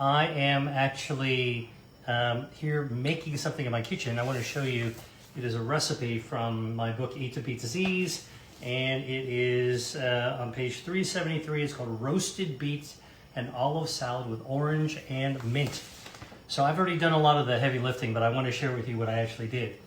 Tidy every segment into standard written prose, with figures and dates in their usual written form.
I am actually here making something in my kitchen. I want to show you, it is a recipe from my book, Eat to Beat Disease, and it is on page 373. It's called Roasted Beets and Olive Salad with Orange and Mint. So I've already done a lot of the heavy lifting, but I want to share with you what I actually did.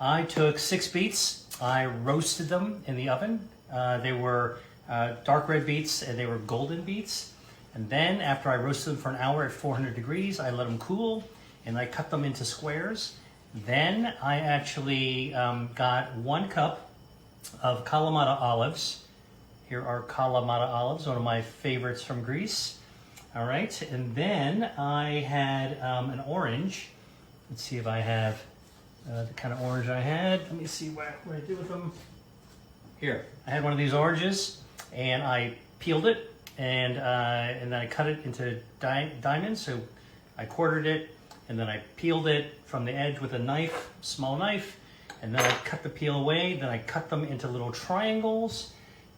I took 6 beets, I roasted them in the oven. They were dark red beets and they were golden beets. And then after I roasted them for an hour at 400 degrees, I let them cool and I cut them into squares. Then I actually got 1 cup of Kalamata olives. Here are Kalamata olives, one of my favorites from Greece. All right, and then I had an orange. Let's see if I have the kind of orange I had. Let me see what I did with them. Here, I had one of these oranges, and I peeled it, and then I cut it into diamonds. So I quartered it, and then I peeled it from the edge with a knife, small knife, and then I cut the peel away. Then I cut them into little triangles,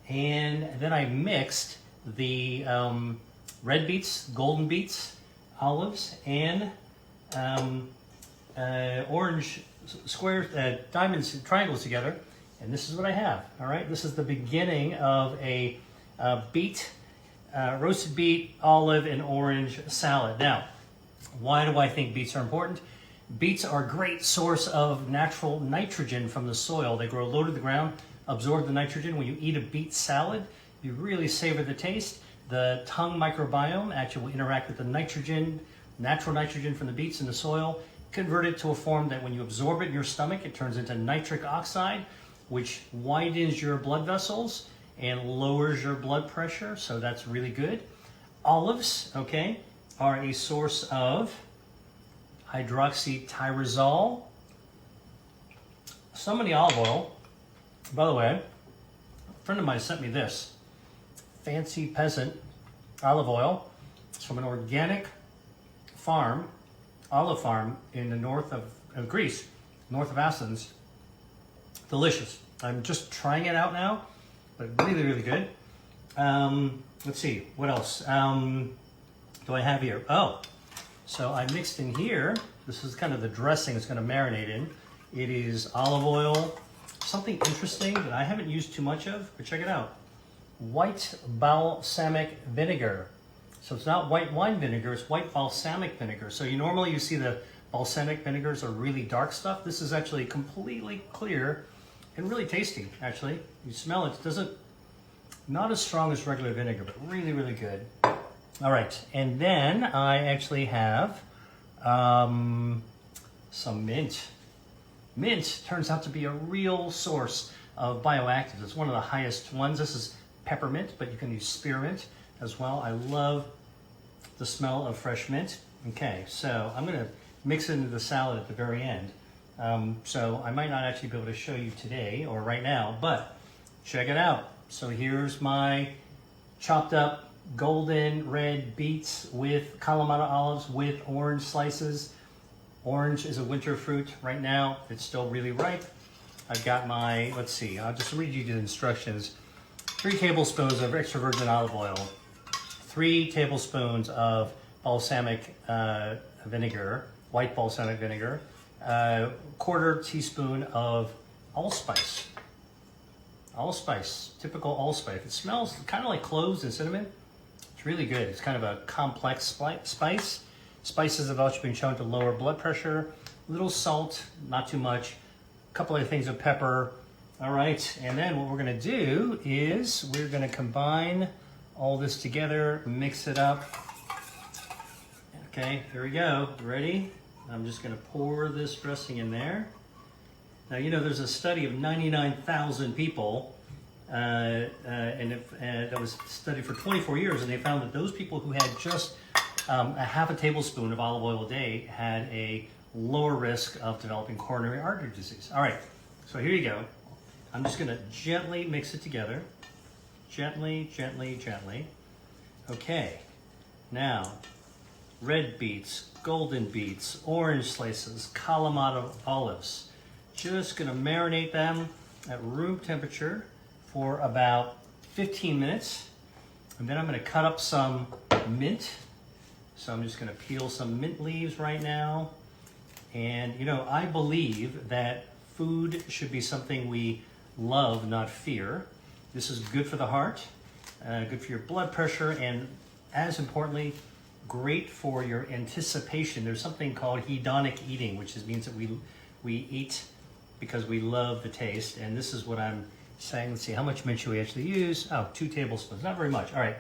and then I mixed the red beets, golden beets, olives, and orange squares, diamonds, triangles together, and this is what I have. All right, this is the beginning of a beet, roasted beet, olive, and orange salad. Now, why do I think beets are important? Beets are a great source of natural nitrogen from the soil. They grow low to the ground, absorb the nitrogen. When you eat a beet salad, you really savor the taste. The tongue microbiome actually will interact with the nitrogen, natural nitrogen from the beets in the soil, convert it to a form that when you absorb it in your stomach, it turns into nitric oxide, which widens your blood vessels and lowers your blood pressure, so that's really good. Olives, okay, are a source of hydroxytyrosol. Some of the olive oil, by the way, a friend of mine sent me this. Fancy peasant olive oil. It's from an organic farm, olive farm in the north of Greece, north of Athens. Delicious. I'm just trying it out now, but really, really good. Let's see, what else do I have here? Oh, so I mixed in here, this is kind of the dressing it's going to marinate in. It is olive oil, something interesting that I haven't used too much of, but check it out. White balsamic vinegar. So it's not white wine vinegar, it's white balsamic vinegar. So normally you see the balsamic vinegars are really dark stuff. This is actually completely clear and really tasty, actually. You smell it, not as strong as regular vinegar, but really, really good. All right, and then I actually have some mint. Mint turns out to be a real source of bioactives. It's one of the highest ones. This is peppermint, but you can use spearmint as well. I love the smell of fresh mint. Okay, so I'm gonna mix it into the salad at the very end. So I might not actually be able to show you today or right now, but check it out. So here's my chopped up golden red beets with Kalamata olives with orange slices. Orange is a winter fruit right now. It's still really ripe. I've got my, let's see, I'll just read you the instructions. 3 tablespoons of extra virgin olive oil, 3 tablespoons of balsamic vinegar, white balsamic vinegar, 1/4 teaspoon of allspice. Allspice, typical allspice. It smells kind of like cloves and cinnamon. It's really good. It's kind of a complex spice. Spices have also been shown to lower blood pressure. A little salt, not too much. A couple of things of pepper. All right, and then what we're gonna do is we're gonna combine all this together, mix it up. Okay, here we go, ready? I'm just gonna pour this dressing in there. Now, you know, there's a study of 99,000 people, and that was studied for 24 years, and they found that those people who had just a half a tablespoon of olive oil a day had a lower risk of developing coronary artery disease. All right, so here you go. I'm just gonna gently mix it together. Gently, gently, gently. Okay, now, red beets, golden beets, orange slices, Kalamata olives. Just gonna marinate them at room temperature for about 15 minutes. And then I'm gonna cut up some mint. So I'm just gonna peel some mint leaves right now. And you know, I believe that food should be something we love, not fear. This is good for the heart, good for your blood pressure, and as importantly, great for your anticipation. There's something called hedonic eating, which means that we eat because we love the taste. And this is what I'm saying. Let's see, how much mint should we actually use? Oh, 2 tablespoons, not very much. All right,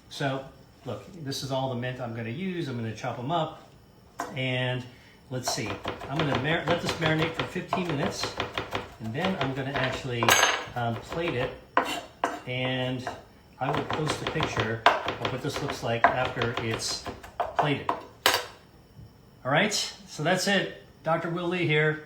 so look, this is all the mint I'm gonna use. I'm gonna chop them up, and let's see, I'm gonna let this marinate for 15 minutes, and then I'm gonna actually plate it, and I will post a picture of what this looks like after it's plated. All right, so that's it. Dr. Will Lee here.